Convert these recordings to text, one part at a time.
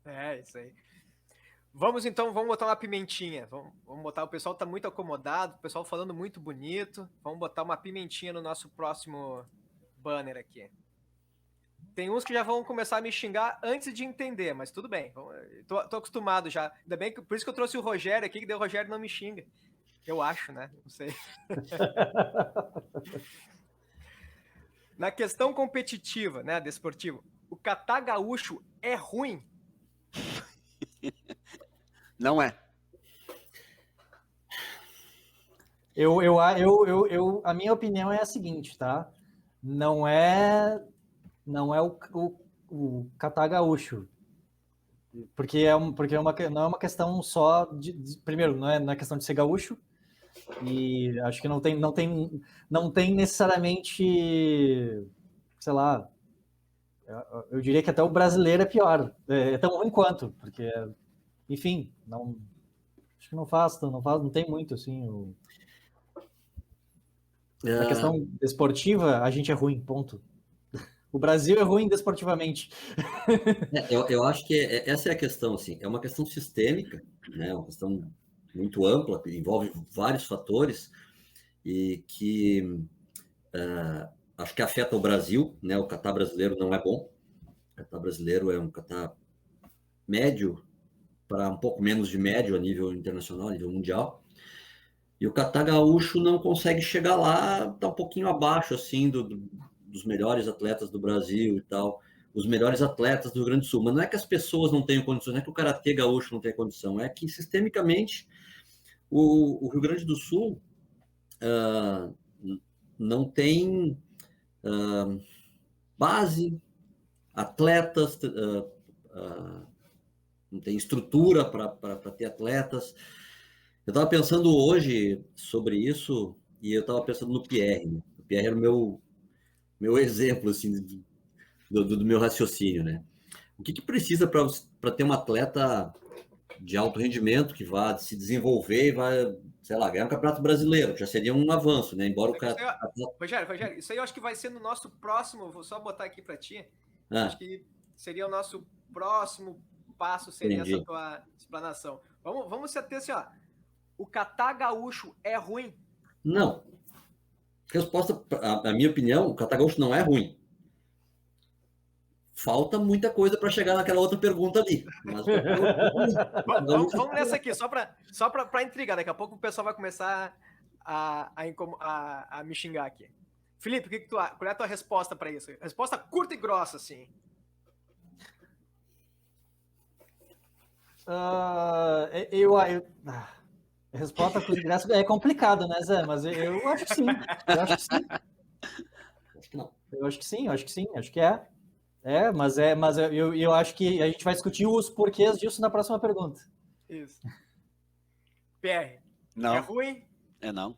É, isso aí. Vamos botar uma pimentinha. Vamos botar, o pessoal tá muito acomodado, o pessoal falando muito bonito. Vamos botar uma pimentinha no nosso próximo banner aqui. Tem uns que já vão começar a me xingar antes de entender, mas tudo bem. Tô acostumado já. Ainda bem que por isso que eu trouxe o Rogério aqui, que daí o Rogério não me xinga. Eu acho, né? Não sei. Na questão competitiva, né, desportivo, o catar gaúcho é ruim? Não é. A minha opinião é a seguinte, tá? Não é o catar gaúcho, porque não é uma questão só primeiro, não é questão de ser gaúcho, e acho que não tem necessariamente, sei lá, eu diria que até o brasileiro é pior, é tão ruim quanto, porque, enfim, acho que não tem muito, assim, na questão desportiva, a gente é ruim, ponto. O Brasil é ruim desportivamente. Eu acho que essa é a questão, assim, é uma questão sistêmica, né, uma questão muito ampla, que envolve vários fatores, e que acho que afeta o Brasil, né, o catar brasileiro não é bom, o catar brasileiro é um catar médio, para um pouco menos de médio a nível internacional, a nível mundial, e o catar gaúcho não consegue chegar lá, está um pouquinho abaixo, assim, dos melhores atletas do Brasil e tal, os melhores atletas do Rio Grande do Sul. Mas não é que as pessoas não tenham condições, não é que o karatê gaúcho não tenha condição, é que, sistemicamente, o Rio Grande do Sul não tem base, atletas, não tem estrutura para ter atletas. Eu estava pensando hoje sobre isso e eu estava pensando no Pierre. Né? O Pierre era o meu exemplo assim, do meu raciocínio. Né? O que precisa para ter um atleta de alto rendimento que vá se desenvolver e vá, sei lá, ganhar um campeonato brasileiro? Já seria um avanço, né? Embora o cara... Rogério, isso aí eu acho que vai ser no nosso próximo, vou só botar aqui para ti, acho que seria o nosso próximo passo, seria essa tua explanação. Vamos se ater assim, ó. O catar gaúcho é ruim? Não. Resposta, a minha opinião, o catar gaúcho não é ruim. Falta muita coisa para chegar naquela outra pergunta ali. Mas vamos nessa aqui, só para intrigar. Daqui a pouco o pessoal vai começar a me xingar aqui. Felipe, qual é a tua resposta para isso? Resposta curta e grossa, assim. A resposta curta e grossa é complicado, né, Zé? Mas eu acho que sim. Eu acho que sim. Acho que não. Eu acho que sim. Acho que é. Mas eu acho que a gente vai discutir os porquês disso na próxima pergunta. Isso. PR. Não. É ruim? É não.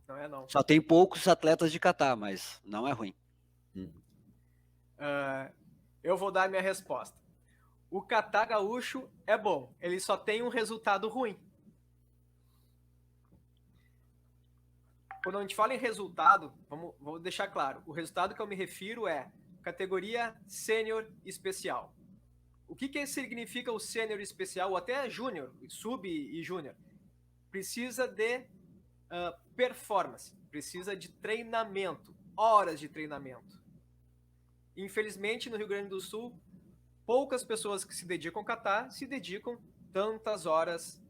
Não é não. Só tem poucos atletas de catar, mas não é ruim. Eu vou dar a minha resposta. O catar gaúcho é bom. Ele só tem um resultado ruim. Quando a gente fala em resultado, vou deixar claro. O resultado que eu me refiro é categoria sênior especial. O que significa o sênior especial, ou até júnior, sub e júnior? Precisa de performance, precisa de treinamento, horas de treinamento. Infelizmente, no Rio Grande do Sul, poucas pessoas que se dedicam a catar se dedicam tantas horas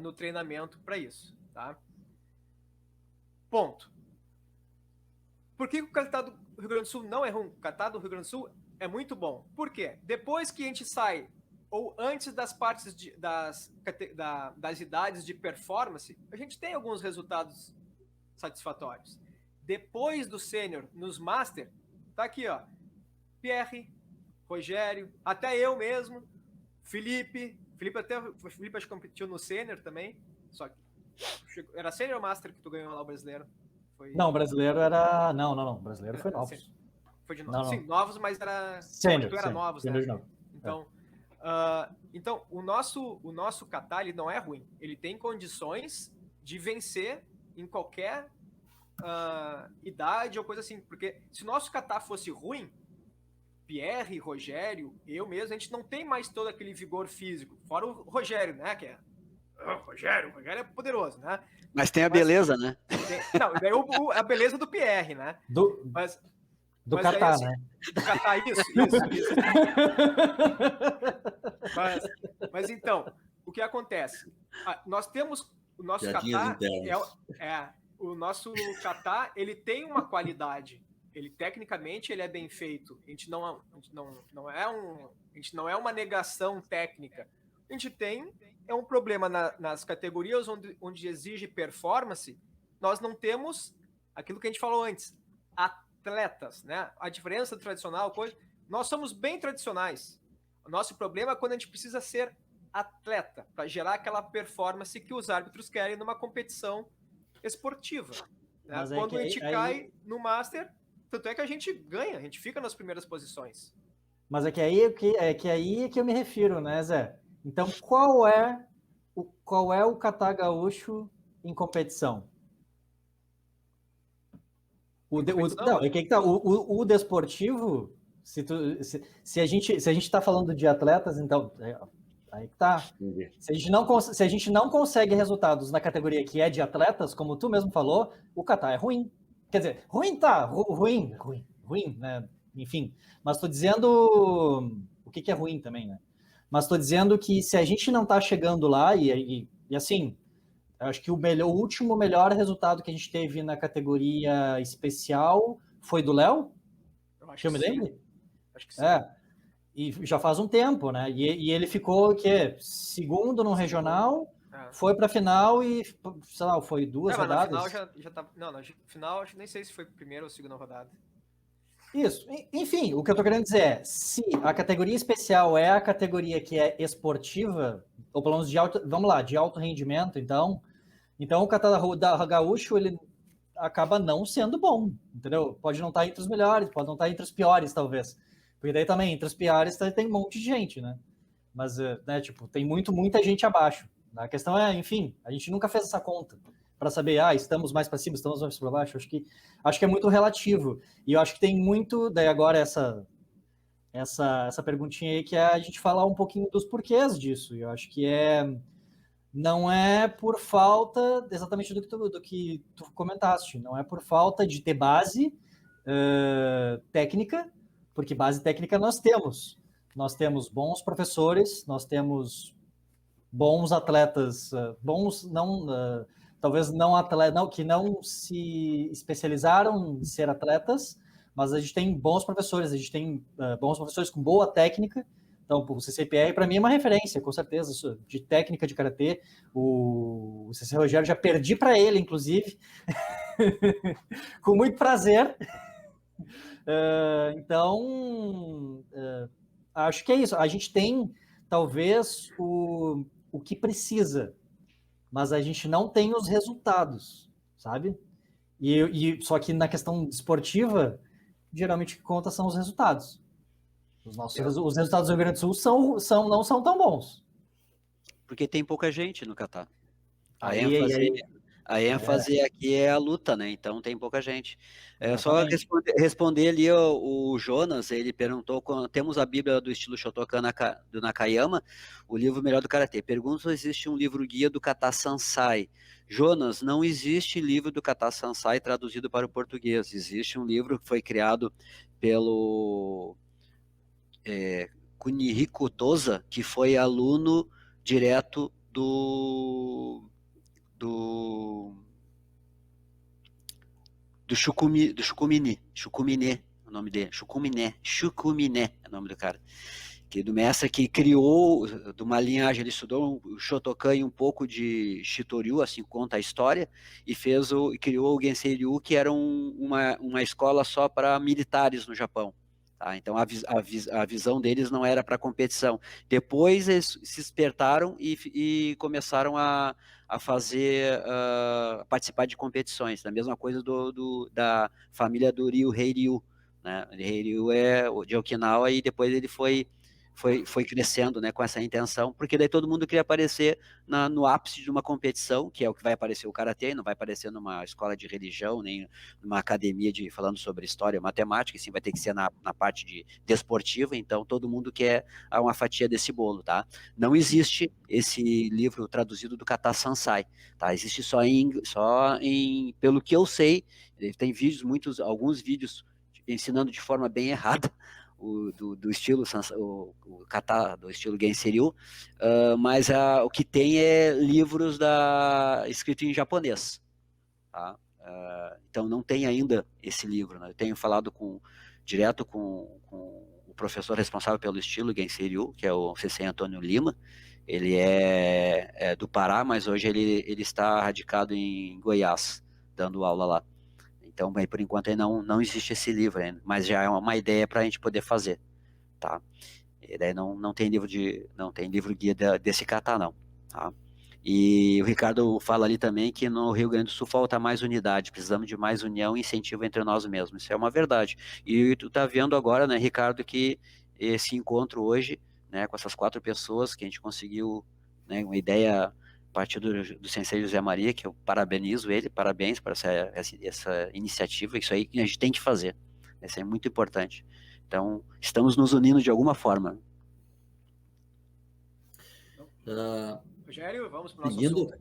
no treinamento para isso, tá? Ponto. Por que o catar do Rio Grande do Sul não é ruim? O catar do Rio Grande do Sul é muito bom. Por quê? Depois que a gente sai, ou antes das partes das idades de performance, a gente tem alguns resultados satisfatórios. Depois do sênior, nos master, tá aqui, ó. Pierre, Rogério, até eu mesmo, Felipe acho que competiu no sênior também, só que era sênior ou master que tu ganhou lá o brasileiro? Foi, Não, o brasileiro era. Não. O brasileiro foi novos. Sim, foi de Não, novos. não. Sim, novos, mas era. Sênior, Tu era sênior, novos, sênior né? de novo. Então o nosso kata, ele não é ruim. Ele tem condições de vencer em qualquer idade ou coisa assim. Porque se o nosso kata fosse ruim, Pierre, Rogério, eu mesmo, a gente não tem mais todo aquele vigor físico. Fora o Rogério, né? Que é. Rogério é poderoso, né? Mas tem a beleza, né? Não, daí a beleza do Pierre, né? Do Mas Catar, daí, assim, né? do Catar, isso. Mas então, o que acontece? Nós temos o nosso Piadinhas Catar, internas. o nosso Catar, ele tem uma qualidade. Ele tecnicamente ele é bem feito. A gente não é uma negação técnica. A gente tem um problema nas categorias onde exige performance. Nós não temos aquilo que a gente falou antes, atletas, né? A diferença do tradicional, nós somos bem tradicionais. O nosso problema é quando a gente precisa ser atleta para gerar aquela performance que os árbitros querem numa competição esportiva. Né? Mas quando a gente cai no Master, tanto é que a gente ganha, a gente fica nas primeiras posições. Mas é que aí que eu me refiro, né, Zé? Então, qual é o kata gaúcho em competição? Não, é que tá, o desportivo, se a gente está falando de atletas, então, aí que tá. Se a gente não consegue resultados na categoria que é de atletas, como tu mesmo falou, o kata é ruim. Quer dizer, ruim tá, ruim, né? Enfim, mas estou dizendo o que é ruim também, né? Mas estou dizendo que se a gente não está chegando lá, e assim, eu acho que o último melhor resultado que a gente teve na categoria especial foi do Léo, que eu me lembro? Acho que sim. E já faz um tempo, né? E ele ficou segundo no regional, foi para a final e, sei lá, foi 2 rodadas. Na final já tá. Não, na final acho que nem sei se foi primeira ou segunda rodada. Isso. Enfim, o que eu tô querendo dizer é, se a categoria especial é a categoria que é esportiva, ou pelo menos de alto rendimento, então o kata da gaúcho, ele acaba não sendo bom, entendeu? Pode não estar entre os melhores, pode não estar entre os piores, talvez. Porque daí também, entre os piores, tem um monte de gente, né? Mas, né, tipo, tem muita gente abaixo. A questão é, enfim, a gente nunca fez essa conta para saber, estamos mais para cima, estamos mais para baixo. Acho que é muito relativo. E eu acho que tem muito, daí agora essa perguntinha aí, que é a gente falar um pouquinho dos porquês disso. Eu acho que não é por falta exatamente do que tu comentaste, não é por falta de ter base técnica, porque base técnica nós temos. Nós temos bons professores, nós temos bons atletas, bons, não, talvez não atletas, que não se especializaram em ser atletas, mas a gente tem bons professores, a gente tem bons professores com boa técnica. Então, o CCPR, para mim, é uma referência, com certeza, de técnica de karatê. O CC Rogério, já perdi para ele, inclusive, com muito prazer. Então, acho que é isso. A gente tem, talvez, o que precisa, mas a gente não tem os resultados, sabe? Só que na questão esportiva, geralmente o que conta são os resultados. Os resultados do Rio Grande do Sul não são tão bons. Porque tem pouca gente no kata. A Aí. ênfase aqui é a luta, né? Então tem pouca gente. Só responder ali o Jonas, ele perguntou, temos a Bíblia do estilo Shotokan do Nakayama, o livro melhor do Karatê. Pergunta se existe um livro guia do Kata Sansai. Jonas, não existe livro do Kata Sansai traduzido para o português. Existe um livro que foi criado pelo Kunihiko Tosa, que foi aluno direto do Shukumine, o nome dele, Shukumine é o nome do cara, do mestre que criou, de uma linhagem, ele estudou o Shotokan e um pouco de Shitoryu, assim conta a história, e criou o Gensei Ryu, que era uma escola só para militares no Japão. Tá? Então, a visão deles não era para competição. Depois, eles se despertaram e começaram a participar de competições. A mesma coisa da família do Ryu Heiryu. Né? O Heiryu é de Okinawa e depois ele foi crescendo, né, com essa intenção, porque daí todo mundo queria aparecer no ápice de uma competição, que é o que vai aparecer o karatê, não vai aparecer numa escola de religião, nem numa academia falando sobre história ou matemática, sim, vai ter que ser na parte desportiva, então todo mundo quer uma fatia desse bolo, tá? Não existe esse livro traduzido do Kata Sansai, tá? Existe só pelo que eu sei, tem vídeos, alguns vídeos ensinando de forma bem errada, do estilo o kata do estilo Genseryu, mas o que tem é livros escrito em japonês, tá? Então não tem ainda esse livro, né? Eu tenho falado direto com o professor responsável pelo estilo Genseryu, que é o Sensei Antônio Lima. Ele é do Pará, mas hoje ele está radicado em Goiás, dando aula lá. Então, por enquanto, aí não existe esse livro ainda, mas já é uma ideia para a gente poder fazer, tá? E daí não tem livro guia desse kata, não, tá? E o Ricardo fala ali também que no Rio Grande do Sul falta mais unidade, precisamos de mais união e incentivo entre nós mesmos. Isso é uma verdade. E tu tá vendo agora, né, Ricardo, que esse encontro hoje, né, com essas 4 pessoas, que a gente conseguiu, né, uma ideia a partir do Sensei José Maria, que eu parabenizo ele, parabéns por essa iniciativa, isso aí que a gente tem que fazer. Isso é muito importante. Então, estamos nos unindo de alguma forma. Rogério, vamos para o nosso assunto.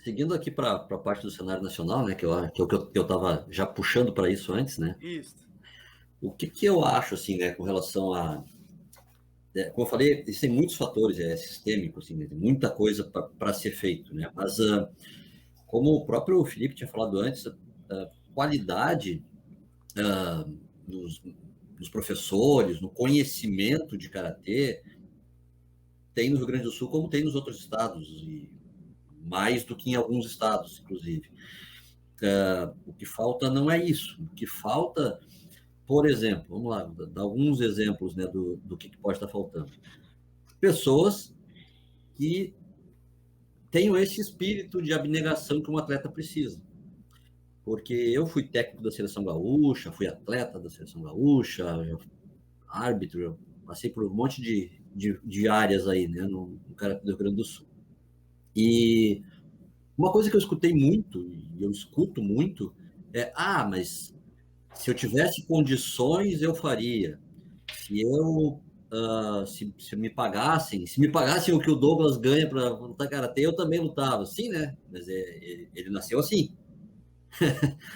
Seguindo aqui para a parte do cenário nacional, né, que eu estava já puxando para isso antes, né? Isso. O que eu acho, assim, né, com relação a... como eu falei, existem muitos fatores, sistêmicos, assim, né, tem muita coisa para ser feito, né? Mas, como o próprio Felipe tinha falado antes, a qualidade dos professores, no conhecimento de karatê, tem no Rio Grande do Sul como tem nos outros estados, e mais do que em alguns estados, inclusive. O que falta não é isso. O que falta, por exemplo, vamos lá, dar alguns exemplos, né, do que pode estar faltando. Pessoas que tenham esse espírito de abnegação que um atleta precisa. Porque eu fui técnico da Seleção Gaúcha, fui atleta da Seleção Gaúcha, árbitro, passei por um monte de áreas aí, né, no Karatê do Rio Grande do Sul. E uma coisa que eu escutei muito, e eu escuto muito, mas se eu tivesse condições, eu faria. Se me pagassem o que o Douglas ganha para lutar karatê, eu também lutava. Sim, né? Mas ele nasceu assim.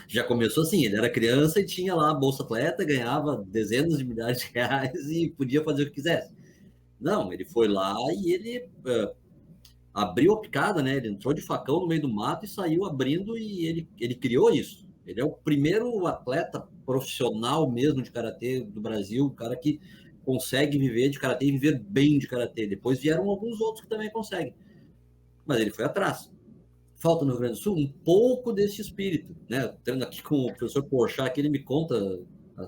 Já começou assim, ele era criança e tinha lá a Bolsa Atleta, ganhava dezenas de milhares de reais e podia fazer o que quisesse. Não, ele foi lá e ele abriu a picada, né? Ele entrou de facão no meio do mato e saiu abrindo e ele criou isso. Ele é o primeiro atleta profissional mesmo de karatê do Brasil, o cara que consegue viver de karatê e viver bem de karatê. Depois vieram alguns outros que também conseguem. Mas ele foi atrás. Falta no Rio Grande do Sul um pouco desse espírito, né? Tendo aqui com o professor Porchat, que ele me conta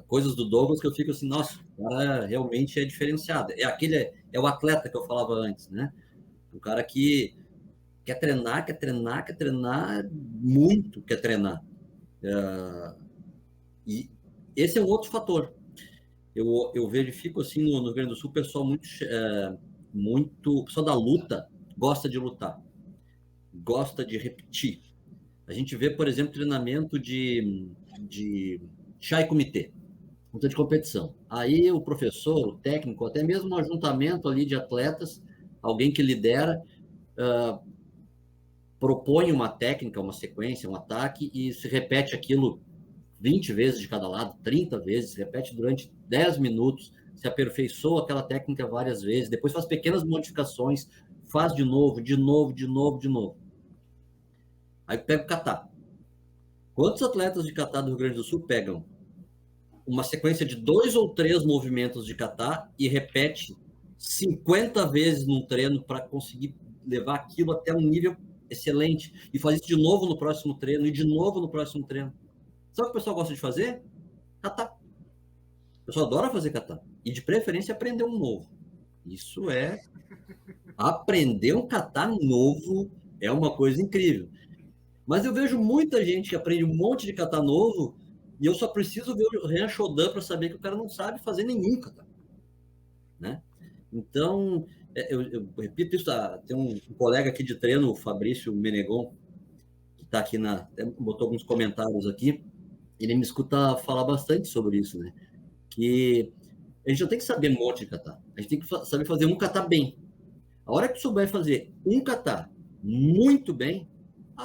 coisas do Douglas que eu fico assim, nossa, o cara realmente é diferenciado. É o atleta que eu falava antes, né? O cara que quer treinar muito, quer treinar. E esse é um outro fator. Eu verifico assim no Rio Grande do Sul, o pessoal o pessoal da luta gosta de lutar, gosta de repetir. A gente vê, por exemplo, treinamento de chai comitê, luta de competição. Aí o professor, o técnico, até mesmo um ajuntamento ali de atletas, alguém que lidera, propõe uma técnica, uma sequência, um ataque e se repete aquilo 20 vezes de cada lado, 30 vezes, se repete durante 10 minutos, se aperfeiçoa aquela técnica várias vezes, depois faz pequenas modificações, faz de novo. Aí pega o kata. Quantos atletas de kata do Rio Grande do Sul pegam uma sequência de 2 ou 3 movimentos de kata e repete 50 vezes num treino para conseguir levar aquilo até um nível excelente e faz isso de novo no próximo treino e de novo no próximo treino? Sabe o que o pessoal gosta de fazer? Kata. pessoal adora fazer kata. E de preferência aprender um novo. Isso é... Aprender um kata novo é uma coisa incrível. Mas eu vejo muita gente que aprende um monte de kata novo e eu só preciso ver o Ryan Shodan para saber que o cara não sabe fazer nenhum kata. Né? Então, eu repito isso, tem um colega aqui de treino, o Fabrício Menegon, que está aqui botou alguns comentários aqui, ele me escuta falar bastante sobre isso, né? Que a gente não tem que saber um monte de kata, a gente tem que saber fazer um kata bem. A hora que tu souber fazer um kata muito bem,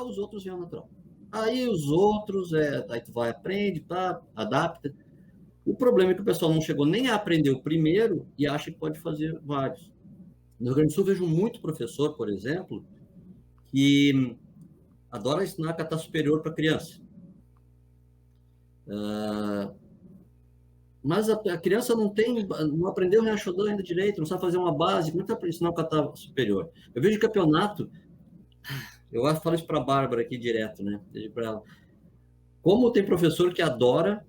os outros vêm ao natural. Aí os outros, aí tu vai, aprende, adapta. O problema é que o pessoal não chegou nem a aprender o primeiro e acha que pode fazer vários. No Rio Grande do Sul, vejo muito professor, por exemplo, que adora ensinar kata superior para criança. Mas a criança não aprendeu o Ryan Shodan ainda direito, não sabe fazer uma base, como é que vai ensinar o kata superior? Eu vejo campeonato, eu falo isso para a Bárbara aqui direto, né? Para ela. Como tem professor que adora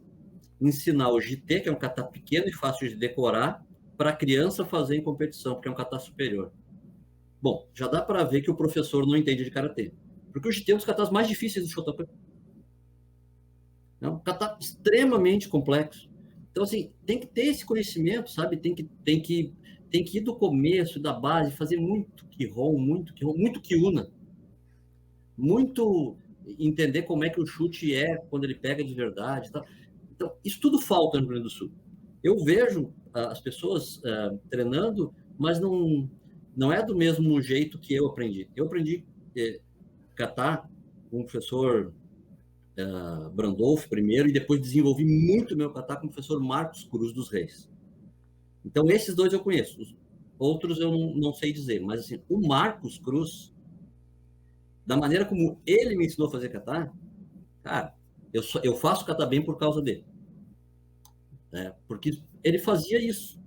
ensinar o jite, que é um kata pequeno e fácil de decorar, para a criança fazer em competição, porque é um kata superior. Bom, já dá para ver que o professor não entende de karatê. Porque o jite é um dos katas mais difíceis do Shotokan. É um kata extremamente complexo. Então, assim, tem que ter esse conhecimento, sabe? Tem que ir do começo, da base, fazer muito Kihon, muito Kyuna. Muito entender como é que o chute é quando ele pega de verdade. Tá? Então, isso tudo falta no Rio Grande do Sul. Eu vejo as pessoas treinando, mas não é do mesmo jeito que eu aprendi. Eu aprendi kata com o professor Brandolf primeiro, e depois desenvolvi muito meu kata com o professor Marcos Cruz dos Reis. Então, esses dois eu conheço. Os outros eu não sei dizer. Mas, assim, o Marcos Cruz, da maneira como ele me ensinou a fazer kata, cara, eu faço kata bem por causa dele. Porque ele fazia isso.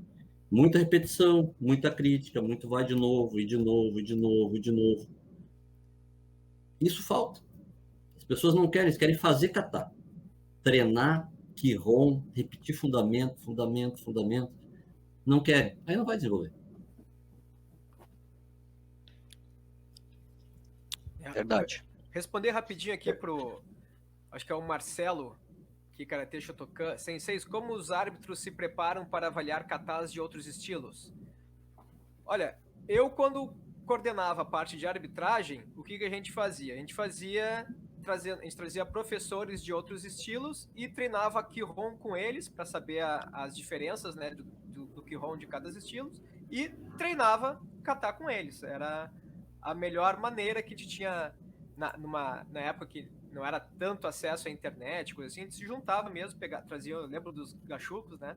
Muita repetição, muita crítica, muito vai de novo, e de novo, e de novo, e de novo. Isso falta. As pessoas não querem, eles querem fazer kata. Treinar, Kihon, repetir fundamento. Não querem. Aí não vai desenvolver. Verdade. Responder rapidinho aqui acho que é o Marcelo, que Karatê Shotokan. Senseis, como os árbitros se preparam para avaliar katas de outros estilos? Olha, eu quando coordenava a parte de arbitragem, o que a gente fazia? A gente trazia professores de outros estilos e treinava Kihon com eles para saber as diferenças, né, do Kihon de cada estilo, e treinava kata com eles. Era a melhor maneira que a gente tinha na época que não era tanto acesso à internet, coisa assim. A gente se juntava mesmo, trazia, eu lembro dos gachucos, né?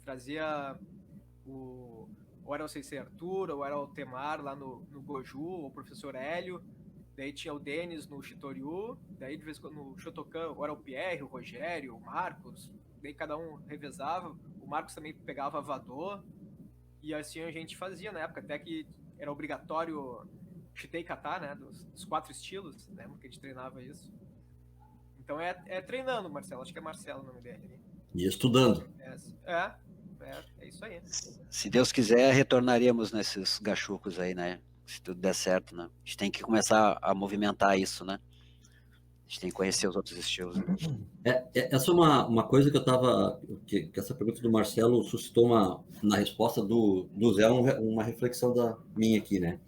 Trazia ou era o Sensei Arthur, ou era o Temar lá no Goju, ou o professor Hélio. Daí tinha o Denis no Shitoryu, daí de vez em quando no Shotokan, ou era o Pierre, o Rogério, o Marcos, daí cada um revezava. O Marcos também pegava Vadô, e assim a gente fazia na época, até que era obrigatório Shitei Kata, né, dos 4 estilos, né, porque a gente treinava isso. Então é treinando, Marcelo, acho que é Marcelo o nome dele. E estudando. É isso aí. Se Deus quiser, retornaríamos nesses gachucos aí, né? Se tudo der certo, né? A gente tem que começar a movimentar isso, né? A gente tem que conhecer os outros estilos. Né? Essa é uma coisa que eu estava... Que essa pergunta do Marcelo suscitou na resposta do Zé uma reflexão minha aqui, né?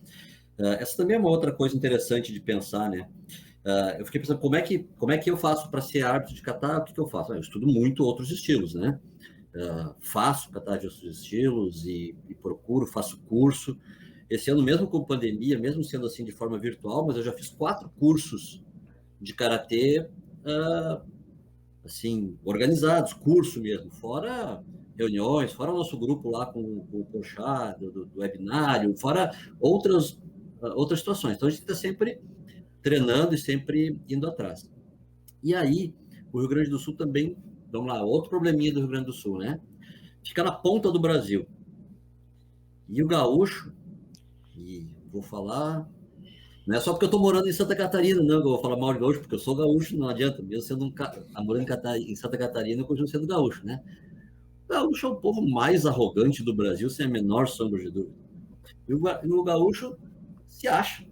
Essa também é uma outra coisa interessante de pensar, né? Eu fiquei pensando, como é que eu faço para ser árbitro de kata? O que eu faço? Eu estudo muito outros estilos, né? Faço kata de outros estilos e procuro, faço curso. Esse ano, mesmo com pandemia, mesmo sendo assim de forma virtual, mas eu já fiz 4 cursos de karatê, assim, organizados, curso mesmo, fora reuniões, fora o nosso grupo lá com o Conchá, do webinário, fora outras situações. Então, a gente está sempre treinando e sempre indo atrás. E aí, o Rio Grande do Sul também, vamos lá, outro probleminha do Rio Grande do Sul, né? Fica na ponta do Brasil. E o gaúcho, e vou falar, não é só porque eu estou morando em Santa Catarina, não, que eu vou falar mal de gaúcho, porque eu sou gaúcho, não adianta, mesmo sendo morando em Santa Catarina, eu continuo sendo gaúcho, né? gaúcho é o povo mais arrogante do Brasil, sem a menor sombra de dúvida. E o gaúcho se acha,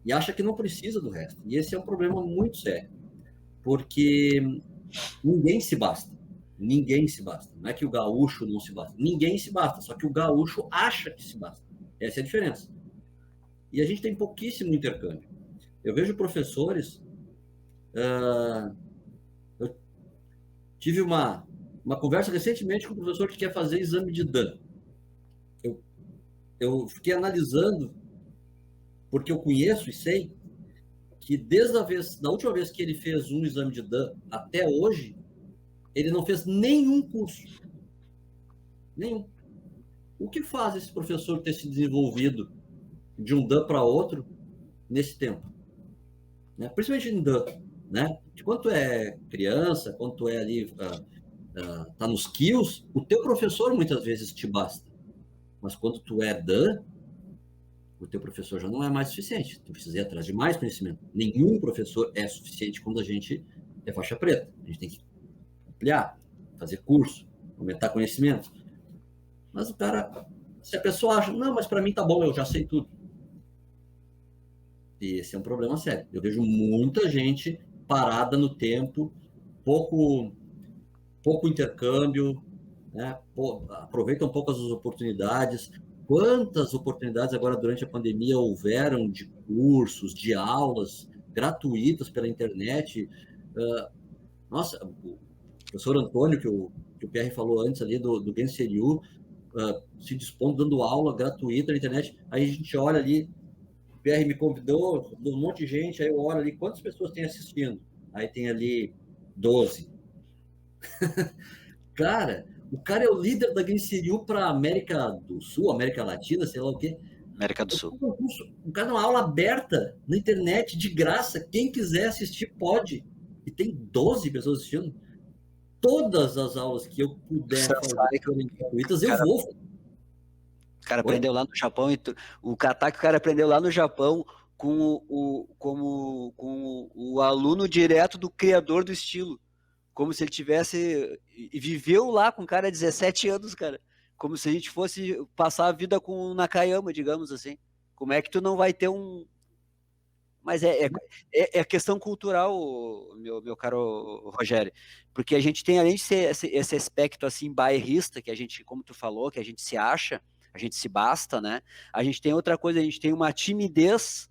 e acha que não precisa do resto. E esse é um problema muito sério, porque ninguém se basta. Ninguém se basta. Não é que o gaúcho não se basta. Ninguém se basta, só que o gaúcho acha que se basta. Essa é a diferença. E a gente tem pouquíssimo intercâmbio. Eu vejo professores... eu tive uma conversa recentemente com um professor que quer fazer exame de DAN. Eu fiquei analisando, porque eu conheço e sei que da última vez que ele fez um exame de DAN até hoje, ele não fez nenhum curso. Nenhum. O que faz esse professor ter se desenvolvido de um DAN para outro nesse tempo? Né? Principalmente em DAN. Né? Quando é criança, quando tu é ali, tá nos quilos, o teu professor muitas vezes te basta. Mas quando tu é DAN, o teu professor já não é mais suficiente. Tu precisa ir atrás de mais conhecimento. Nenhum professor é suficiente quando a gente é faixa preta. A gente tem que ampliar, fazer curso, aumentar conhecimento. Mas o cara, se a pessoa acha, não, mas para mim tá bom, eu já sei tudo. E esse é um problema sério. Eu vejo muita gente parada no tempo, pouco intercâmbio, né? Aproveitam poucas as oportunidades. Quantas oportunidades agora durante a pandemia houveram de cursos, de aulas gratuitas pela internet? Nossa, o professor Antônio, que o Pierre falou antes ali do Genseriu, se dispondo, dando aula gratuita na internet. Aí a gente olha ali, o Pierre me convidou, um monte de gente, aí eu olho ali, quantas pessoas tem assistindo? Aí tem ali 12. Cara, o cara é o líder da Genseriu para América do Sul, América Latina, sei lá o quê. América do Sul. O cara é uma aula aberta na internet, de graça. Quem quiser assistir, pode. E tem 12 pessoas assistindo. Todas as aulas que eu puder fazer gratuitas, eu vou. O cara aprendeu lá no Japão, o kata que o cara aprendeu lá no Japão com o aluno direto do criador do estilo. Como se ele tivesse... E viveu lá com o cara 17 anos, cara. Como se a gente fosse passar a vida com o Nakayama, digamos assim. Como é que tu não vai ter um... Mas é questão cultural, meu caro Rogério. Porque a gente tem, além de ser esse aspecto assim, bairrista, que a gente, como tu falou, que a gente se acha, a gente se basta, né? A gente tem outra coisa, a gente tem uma timidez,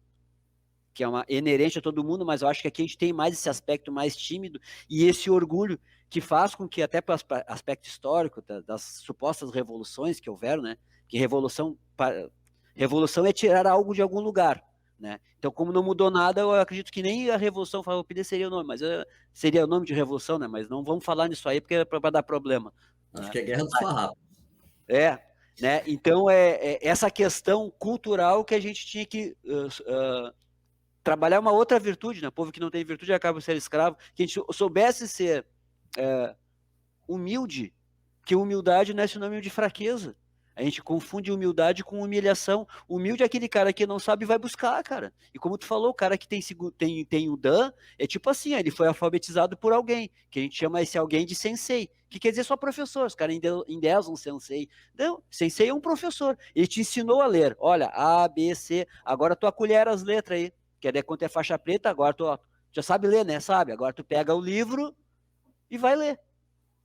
que é uma inerente a todo mundo, mas eu acho que aqui a gente tem mais esse aspecto mais tímido e esse orgulho que faz com que, até para o aspecto histórico, das supostas revoluções que houveram, né? Que revolução é tirar algo de algum lugar. Né? Então, como não mudou nada, eu acredito que nem a Revolução Farroupilha seria o nome, mas seria o nome de Revolução, né? Mas não vamos falar nisso aí, porque é para dar problema. Acho que é Guerra dos Farrapos. Né? Então, essa questão cultural que a gente tinha que trabalhar uma outra virtude, né? O povo que não tem virtude acaba sendo escravo, que a gente soubesse ser humilde, que humildade não é sinônimo de fraqueza. A gente confunde humildade com humilhação. Humilde é aquele cara que não sabe e vai buscar, cara. E como tu falou, o cara que tem o Dan, é tipo assim, ele foi alfabetizado por alguém, que a gente chama esse alguém de sensei, que quer dizer só professor. Os caras endeuam sensei. Não, sensei é um professor. Ele te ensinou a ler. Olha, A, B, C. Agora tu acolhera as letras aí. Que é quando é faixa preta, agora tu já sabe ler, né? Sabe? Agora tu pega o livro e vai ler.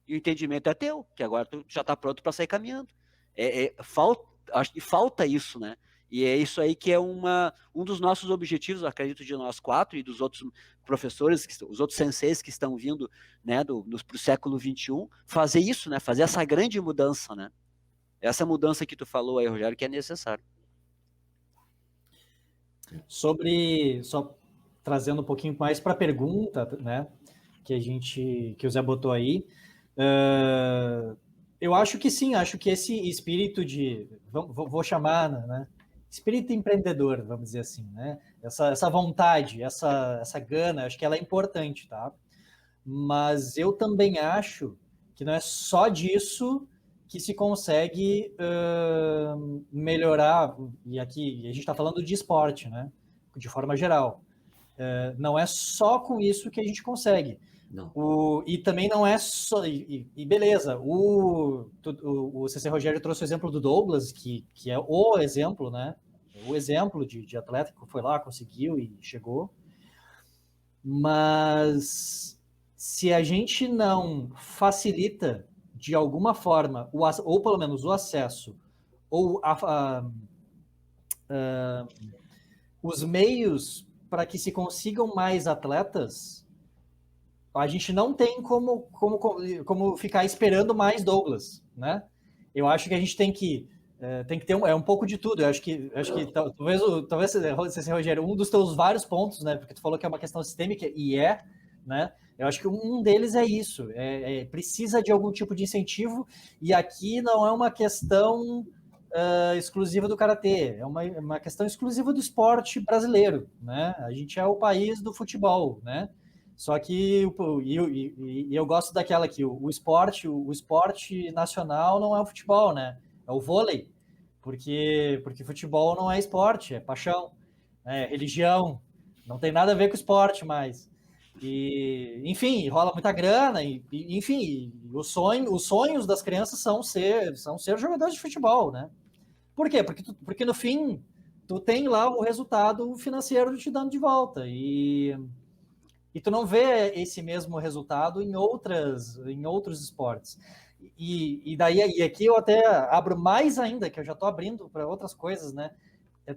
E o entendimento é teu, que agora tu já tá pronto para sair caminhando. Acho que falta isso, né? E é isso aí que é um dos nossos objetivos, acredito, de nós quatro e dos outros professores, os outros senseis que estão vindo, né, para o século XXI, fazer isso, né? Fazer essa grande mudança, né? Essa mudança que tu falou aí, Rogério, que é necessário. Só trazendo um pouquinho mais para a pergunta, né, que o Zé botou aí, eu acho que sim, acho que esse espírito vou chamar, né, espírito empreendedor, vamos dizer assim, né, essa vontade, essa gana, acho que ela é importante, tá? Mas eu também acho que não é só disso que se consegue melhorar, e aqui a gente está falando de esporte, né, de forma geral. Não é só com isso que a gente consegue. Não. E também não é só. E beleza, o CC Rogério trouxe o exemplo do Douglas, que é o exemplo, né? O exemplo de atleta que foi lá, conseguiu e chegou. Mas se a gente não facilita de alguma forma, ou pelo menos o acesso, ou os meios para que se consigam mais atletas, a gente não tem como ficar esperando mais Douglas, né? Eu acho que a gente tem que ter um pouco de tudo. Eu acho que talvez Rogério, um dos teus vários pontos, né? Porque tu falou que é uma questão sistêmica e né? Eu acho que um deles é isso. Precisa de algum tipo de incentivo, e aqui não é uma questão exclusiva do karatê, é uma questão exclusiva do esporte brasileiro, né? A gente é o país do futebol, né? Só que eu gosto daquela que o esporte nacional não é o futebol, né? É o vôlei, porque futebol não é esporte, é paixão, é religião, não tem nada a ver com esporte mais. E, enfim, rola muita grana, enfim, os sonhos das crianças são ser jogadores de futebol, né? Por quê? Porque no fim, tu tem lá o resultado financeiro te dando de volta, e tu não vê esse mesmo resultado em outros esportes. E aqui eu até abro mais ainda, que eu já estou abrindo para outras coisas, né?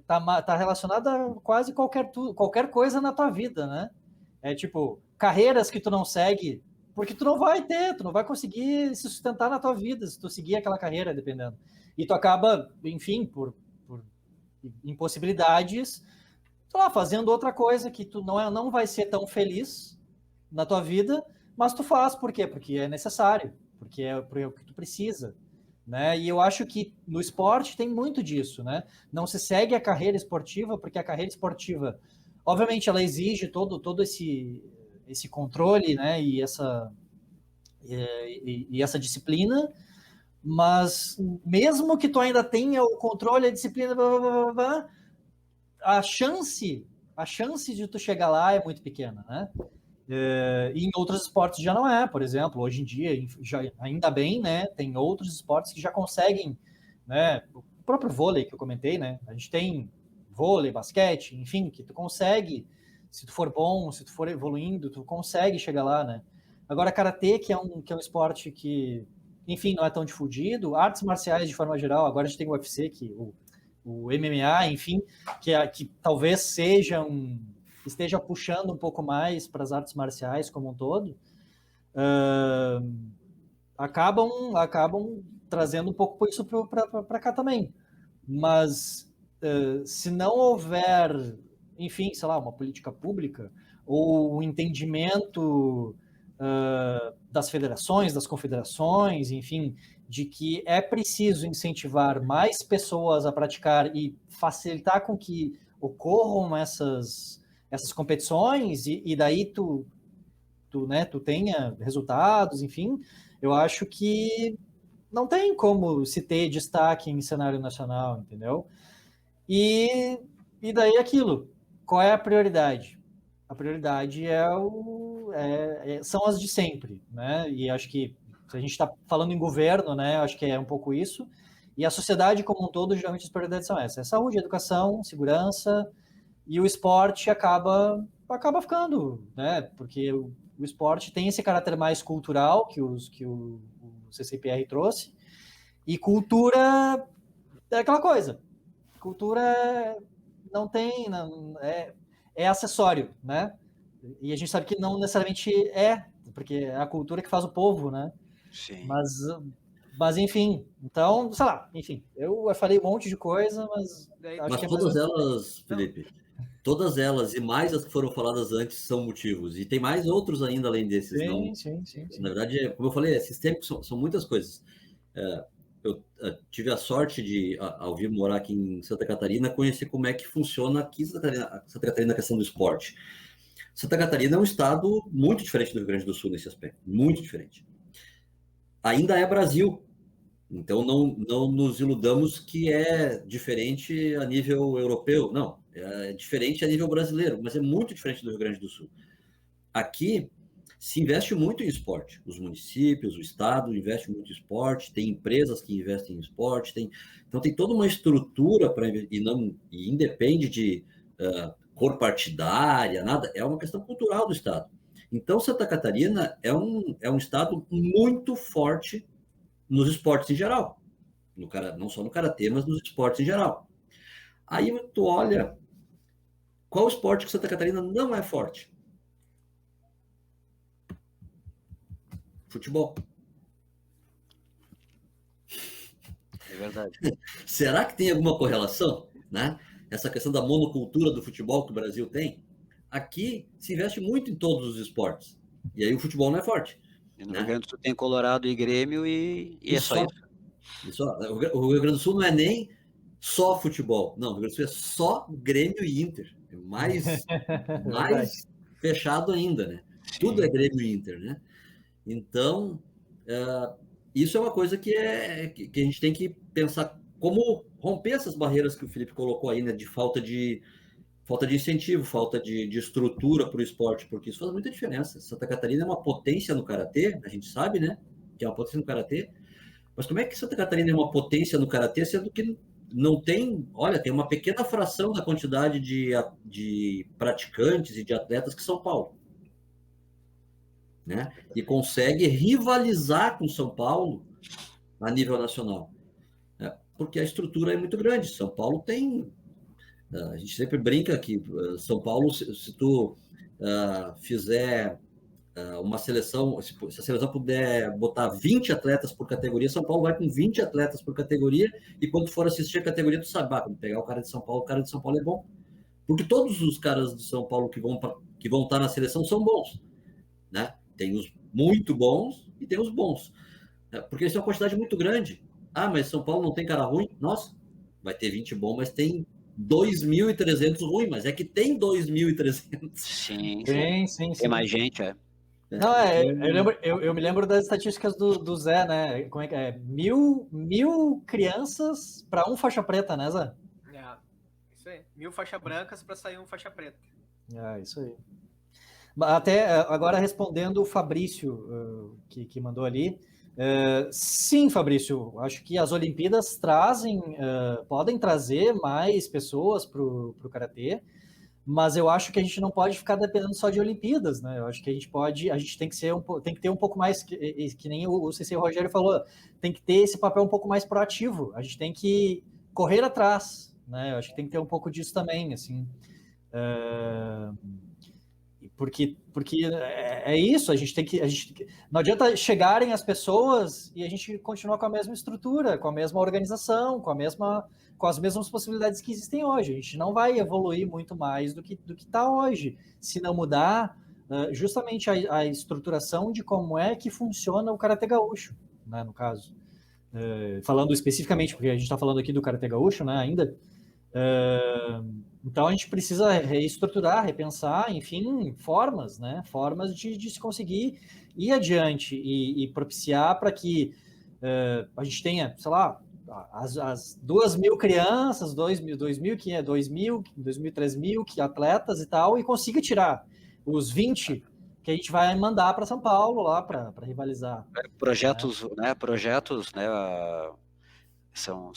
Tá relacionado a quase qualquer coisa na tua vida, né? É tipo, carreiras que tu não segue, porque tu não vai conseguir se sustentar na tua vida se tu seguir aquela carreira, dependendo. E tu acaba, enfim, por impossibilidades, sei lá, fazendo outra coisa que tu não vai ser tão feliz na tua vida, mas tu faz. Por quê? Porque é necessário, porque é o que tu precisa, né? E eu acho que no esporte tem muito disso, né? Não se segue a carreira esportiva, porque a carreira esportiva, obviamente, ela exige todo esse controle, né? E essa disciplina, mas mesmo que tu ainda tenha o controle, a disciplina, blá, blá, blá, blá, a chance de tu chegar lá é muito pequena, né? E em outros esportes já não é, por exemplo, hoje em dia, ainda bem, né? Tem outros esportes que já conseguem, né? O próprio vôlei que eu comentei, né? A gente tem vôlei, basquete, enfim, que tu consegue, se tu for bom, se tu for evoluindo, tu consegue chegar lá, né? Agora, karatê, que é um esporte que, enfim, não é tão difundido, artes marciais de forma geral, agora a gente tem o UFC, o MMA, enfim, que talvez esteja puxando um pouco mais para as artes marciais como um todo, acabam trazendo um pouco isso para cá também. Mas se não houver, enfim, sei lá, uma política pública ou um entendimento das federações, das confederações, enfim, de que é preciso incentivar mais pessoas a praticar e facilitar com que ocorram essas competições, e daí tu tenha resultados, enfim, eu acho que não tem como se ter destaque em cenário nacional, entendeu? E daí aquilo, qual é a prioridade? A prioridade são as de sempre, né? E acho que se a gente está falando em governo, né? Acho que é um pouco isso. E a sociedade como um todo, geralmente as prioridades são essas: saúde, educação, segurança, e o esporte acaba ficando, né? Porque o esporte tem esse caráter mais cultural que o CCPR trouxe, e cultura é aquela coisa. Cultura não tem, é acessório, né? E a gente sabe que não necessariamente porque é a cultura que faz o povo, né? Sim. Mas enfim, então, sei lá, enfim, eu falei um monte de coisa, mas acho que todas elas, Felipe, todas elas e mais as que foram faladas antes são motivos. E tem mais outros ainda além desses. Sim. Na verdade, como eu falei, é sistêmico, são muitas coisas. Eu tive a sorte de, ao vir morar aqui em Santa Catarina, conhecer como é que funciona aqui em Santa Catarina a questão do esporte. Santa Catarina é um estado muito diferente do Rio Grande do Sul nesse aspecto, muito diferente. Ainda é Brasil, então não nos iludamos que é diferente a nível europeu, não, é diferente a nível brasileiro, mas é muito diferente do Rio Grande do Sul. Aqui se investe muito em esporte. Os municípios, o estado investe muito em esporte, tem empresas que investem em esporte, então tem toda uma estrutura para e independe de cor partidária, nada, é uma questão cultural do estado. Então, Santa Catarina é um estado muito forte nos esportes em geral, não só no karatê, mas nos esportes em geral. Aí tu olha, qual esporte que Santa Catarina não é forte? Futebol. É verdade. Será que tem alguma correlação, né? Essa questão da monocultura do futebol que o Brasil tem? Aqui se investe muito em todos os esportes. E aí o futebol não é forte. E no Rio Grande do Sul tem Colorado e Grêmio e é só isso. O Rio Grande do Sul não é nem só futebol. Não, o Rio Grande do Sul é só Grêmio e Inter. É mais fechado ainda, né? Sim. Tudo é Grêmio e Inter, né? Então, isso é uma coisa que a gente tem que pensar como romper essas barreiras que o Felipe colocou aí, né? De falta de incentivo, falta de estrutura para o esporte, porque isso faz muita diferença. Santa Catarina é uma potência no karatê, a gente sabe, né? Que é uma potência no karatê. Mas como é que Santa Catarina é uma potência no karatê, sendo que não tem, tem uma pequena fração da quantidade de praticantes e de atletas que São Paulo, né? E consegue rivalizar com São Paulo a nível nacional, né? Porque a estrutura é muito grande. São Paulo tem... A gente sempre brinca que São Paulo, se tu fizer uma seleção, se a seleção puder botar 20 atletas por categoria, São Paulo vai com 20 atletas por categoria, e quando for assistir a categoria, tu sabe, quando pegar o cara de São Paulo é bom. Porque todos os caras de São Paulo que vão estar na seleção são bons, né? Tem os muito bons e tem os bons, né? Porque eles têm uma quantidade muito grande. Mas São Paulo não tem cara ruim? Nossa, vai ter 20 bons, mas tem 2.300 ruim, mas é que tem 2.300. Sim. Tem mais gente, Não, eu me lembro das estatísticas do Zé, né? Como é que é? Mil crianças para um faixa preta, né, Zé? Isso aí. 1.000 faixas brancas para sair um faixa preta. Isso aí. Até agora respondendo o Fabrício, que mandou ali. Sim, Fabrício, acho que as Olimpíadas podem trazer mais pessoas para o Karatê, mas eu acho que a gente não pode ficar dependendo só de Olimpíadas, né? Eu acho que a gente tem que ter um pouco mais, que nem o CC Rogério falou, tem que ter esse papel um pouco mais proativo, a gente tem que correr atrás, né? Eu acho que tem que ter um pouco disso também, assim. Porque é isso, não adianta chegarem as pessoas e a gente continuar com a mesma estrutura, com a mesma organização, com as mesmas possibilidades que existem hoje. A gente não vai evoluir muito mais do que está hoje, se não mudar justamente a estruturação de como é que funciona o Karatê Gaúcho, né, no caso. Falando especificamente, porque a gente está falando aqui do Karatê Gaúcho, né, ainda. Então a gente precisa reestruturar, repensar, enfim, formas de se conseguir ir adiante e propiciar para que a gente tenha, sei lá, as 2.000 crianças, 2.000, 3.000 atletas e tal, e consiga tirar os 20 que a gente vai mandar para São Paulo lá para rivalizar. Projetos, né? São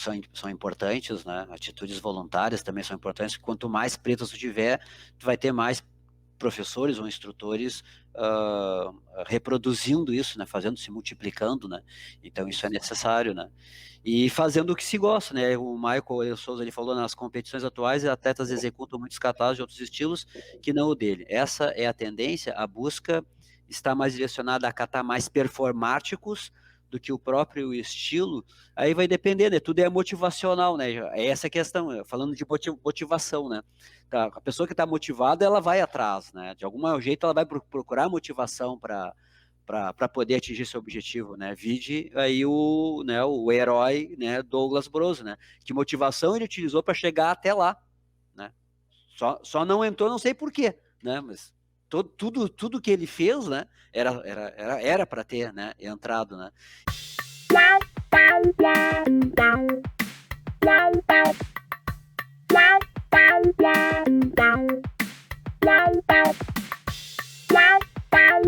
importantes, né? Atitudes voluntárias também são importantes. Quanto mais pretos tu tiver, tu vai ter mais professores ou instrutores reproduzindo isso, né? Se multiplicando, né? Então isso é necessário, né? E fazendo o que se gosta, né? O Michael Souza, ele falou, nas competições atuais, atletas executam muitos kata's de outros estilos que não o dele. Essa é a tendência, a busca está mais direcionada a kata mais performáticos do que o próprio estilo. Aí vai depender, né? Tudo é motivacional, né? É essa questão, falando de motivação, né? Tá, a pessoa que está motivada, ela vai atrás, né? De algum jeito ela vai procurar motivação para poder atingir seu objetivo, né? Vide aí o herói, né, Douglas Broso, né? Que motivação ele utilizou para chegar até lá, né? Só não entrou, não sei por quê, né? Mas tudo que ele fez, né, era para ter, né, entrado, né? Bye.